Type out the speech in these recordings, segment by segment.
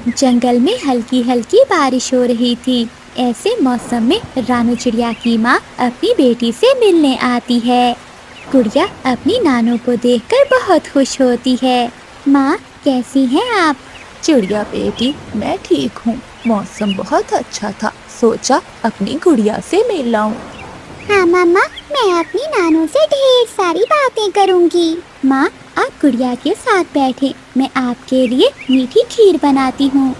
जंगल में हल्की हल्की बारिश हो रही थी। ऐसे मौसम में रानू चिड़िया की माँ अपनी बेटी से मिलने आती है। गुड़िया अपनी नानू को देखकर बहुत खुश होती है। माँ, कैसी हैं आप? चिड़िया बेटी, मैं ठीक हूँ। मौसम बहुत अच्छा था, सोचा अपनी गुड़िया से मिल लाऊं। हाँ मम्मा, मैं अपनी नानू से ढेर सारी बातें करूँगी। माँ, आप गुड़िया के साथ बैठे, मैं आपके लिए मीठी खीर बनाती हूँ।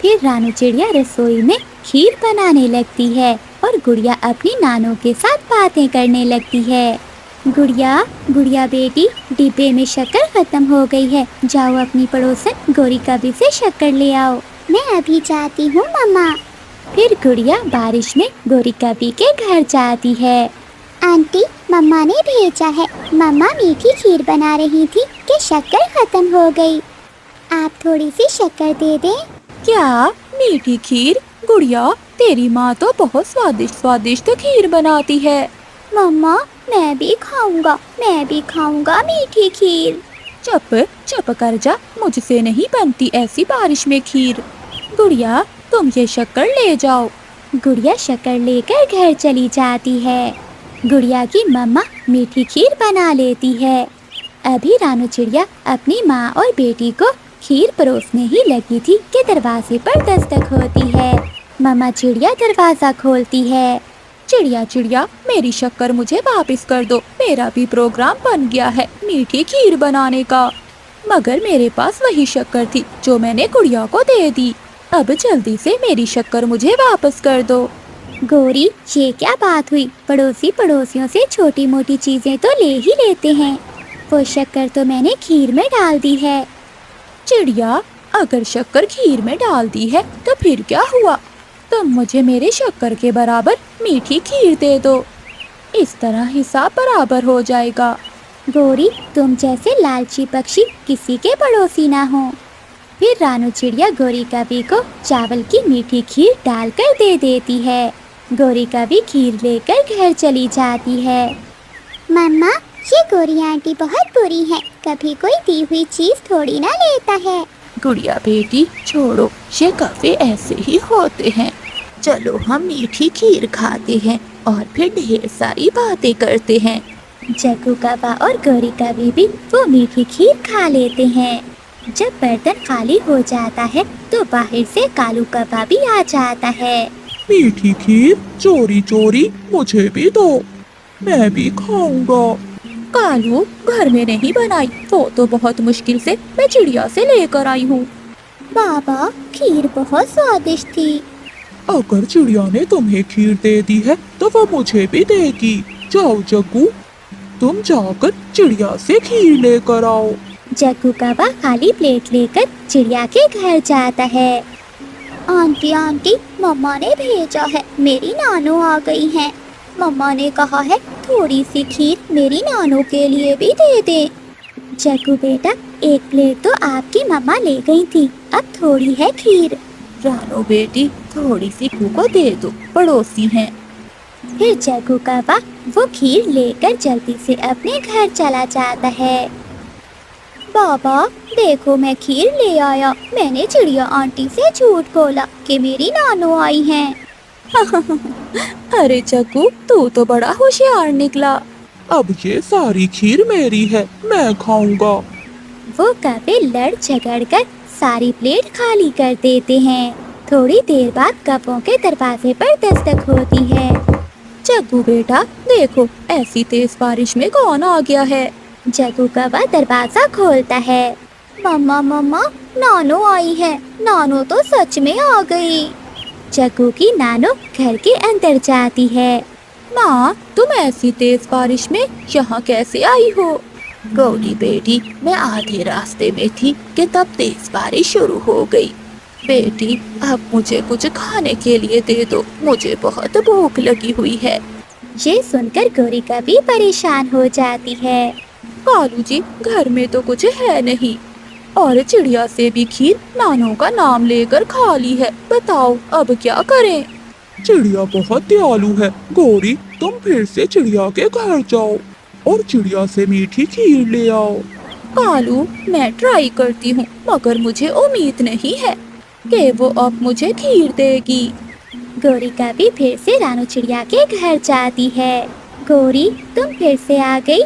फिर रानू चिड़िया रसोई में खीर बनाने लगती है और गुड़िया अपनी नानू के साथ बातें करने लगती है। गुड़िया, गुड़िया बेटी, डिब्बे में शक्कर खत्म हो गई है, जाओ अपनी पड़ोसन गोरी कभी से शक्कर ले आओ। मैं अभी जाती हूँ मम्मा। फिर गुड़िया बारिश में गोरी कभी के घर जाती है। आंटी, मम्मा ने भेजा है। मम्मा मीठी खीर बना रही थी कि शक्कर खत्म हो गई। आप थोड़ी सी शक्कर दे दें। क्या मीठी खीर? गुड़िया, तेरी माँ तो बहुत स्वादिष्ट स्वादिष्ट खीर बनाती है। मम्मा, मैं भी खाऊंगा मीठी खीर। चुप चुप कर जा, मुझसे नहीं बनती ऐसी बारिश में खीर। गुड़िया, तुम ये शक्कर ले जाओ। गुड़िया शक्कर लेकर घर चली जाती है। गुड़िया की मम्मा मीठी खीर बना लेती है। अभी रानू चिड़िया अपनी माँ और बेटी को खीर परोसने ही लगी थी कि दरवाजे पर दस्तक होती है। मम्मा चिड़िया दरवाजा खोलती है। चिड़िया चिड़िया, मेरी शक्कर मुझे वापस कर दो। मेरा भी प्रोग्राम बन गया है मीठी खीर बनाने का। मगर मेरे पास वही शक्कर थी जो मैंने गुड़िया को दे दी। अब जल्दी से मेरी शक्कर मुझे वापस कर दो। गोरी, ये क्या बात हुई? पड़ोसी पड़ोसियों से छोटी मोटी चीजें तो ले ही लेते हैं। वो शक्कर तो मैंने खीर में डाल दी है। चिड़िया, अगर शक्कर खीर में डाल दी है तो फिर क्या हुआ? तुम मुझे मेरे शक्कर के बराबर मीठी खीर दे दो। इस तरह हिसाब बराबर हो जाएगा। गोरी, तुम जैसे लालची पक्षी किसी के पड़ोसी ना हो। फिर रानू चिड़िया गोरी कभी को चावल की मीठी खीर डालकर दे देती है। गोरी कभी खीर लेकर घर चली जाती है। मम्मा, ये गोरी आंटी बहुत बुरी है, कभी कोई दी हुई चीज थोड़ी ना लेता है। गुड़िया बेटी, छोड़ो, ये कभी ऐसे ही होते हैं। चलो हम मीठी खीर खाते हैं और फिर ढेर सारी बातें करते हैं। जग्गू कौवा और गोरी कभी भी वो मीठी खीर खा लेते हैं। जब बर्तन खाली हो जाता है तो बाहर से कालू कौवा भी आ जाता है। मीठी खीर चोरी चोरी मुझे भी दो, मैं भी खाऊंगा। कालू, घर में नहीं बनाई, वो तो बहुत मुश्किल से मैं चिड़िया से लेकर आई हूँ। बाबा, खीर बहुत स्वादिष्ट थी। अगर चिड़िया ने तुम्हें खीर दे दी है तो वो मुझे भी देगी। जाओ जग्गू, तुम जाकर चिड़िया से खीर लेकर आओ। जग्गू कौवा खाली प्लेट लेकर चिड़िया के घर जाता है। आंटी आंटी, मम्मा ने भेजा है, मेरी नानू आ गई हैं। मम्मा ने कहा है थोड़ी सी खीर मेरी नानू के लिए भी दे दे। जग्गू बेटा, एक प्लेट तो आपकी मम्मा ले गई थी, अब थोड़ी है खीर। रानू बेटी, थोड़ी सी को दे दो, पड़ोसी हैं। फिर जग्गू कौवा वो खीर लेकर जल्दी से अपने घर चला जाता है। बाबा, देखो मैं खीर ले आया। मैंने चिड़िया आंटी से झूठ बोला कि मेरी नानू आई हैं। अरे जग्गू, तू तो बड़ा होशियार निकला। अब ये सारी खीर मेरी है, मैं खाऊंगा। वो कौवे लड़ झगड़ कर सारी प्लेट खाली कर देते हैं। थोड़ी देर बाद कौवों के दरवाजे पर दस्तक होती है। जग्गू बेटा, देखो ऐसी तेज बारिश में कौन आ गया है। जग्गू कौवा दरवाजा खोलता है। मम्मा मम्मा, नानू आई है। नानू तो सच में आ गई। जग्गू की नानू घर के अंदर जाती है। माँ, तुम ऐसी तेज बारिश में यहाँ कैसे आई हो? गौरी बेटी, मैं आधे रास्ते में थी कि तब तेज बारिश शुरू हो गई। बेटी, अब मुझे कुछ खाने के लिए दे दो, मुझे बहुत भूख लगी हुई है। ये सुनकर गोरी कभी परेशान हो जाती है। कालू जी, घर में तो कुछ है नहीं और चिड़िया से भी खीर नानू का नाम लेकर खा ली है। बताओ अब क्या करें? चिड़िया बहुत दयालु है। गौरी, तुम फिर से चिड़िया के घर जाओ और चिड़िया से मीठी खीर ले आओ। कालू, मैं ट्राई करती हूँ मगर मुझे उम्मीद नहीं है। कि वो अब मुझे खीर देगी। गौरी का भी फिर से रानू चिड़िया के घर जाती है। गौरी, तुम फिर से आ गई।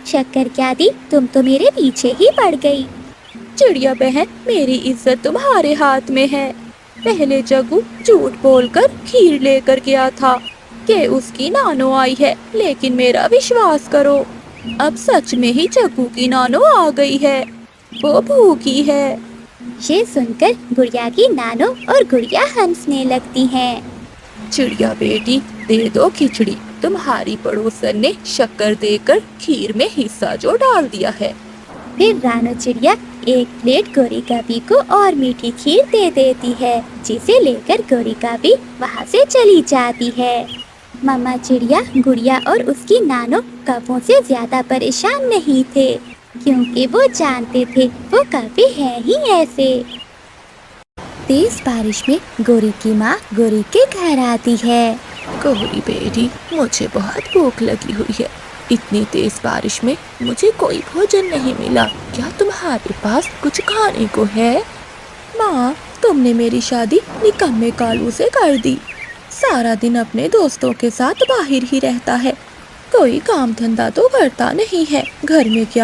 शक्कर क्या दी, तुम तो मेरे पीछे ही पड़ गई। चिड़िया बहन, मेरी इज्जत तुम्हारे हाथ में है। पहले जग्गू झूठ बोलकर खीर लेकर गया था कि उसकी नानो आई है, लेकिन मेरा विश्वास करो, अब सच में ही जग्गू की नानो आ गई है। वो भूखी है। ये सुनकर गुड़िया की नानो और गुड़िया हंसने लगती हैं। चिड़िया बेटी, दे दो खिचड़ी। तुम्हारी पड़ोसन ने शक्कर देकर खीर में हिस्सा जो डाल दिया है। फिर रानू चिड़िया एक प्लेट गौरी काबी को और मीठी खीर दे देती है, जिसे लेकर गौरी काबी वहाँ से चली जाती है। मम्मा चिड़िया, गुड़िया और उसकी नानो कौवों से ज्यादा परेशान नहीं थे, क्योंकि वो जानते थे वो कौवे हैं ही ऐसे। तेज बारिश में गौरी की माँ गौरी के घर आती है। गौरी बेटी, मुझे बहुत भूख लगी हुई है। इतनी तेज बारिश में मुझे कोई भोजन नहीं मिला। क्या तुम्हारे पास कुछ खाने को है? माँ, तुमने मेरी शादी निकम्मे कालू से कर दी। सारा दिन अपने दोस्तों के साथ बाहर ही रहता है, कोई काम धंधा तो करता नहीं है। घर में क्या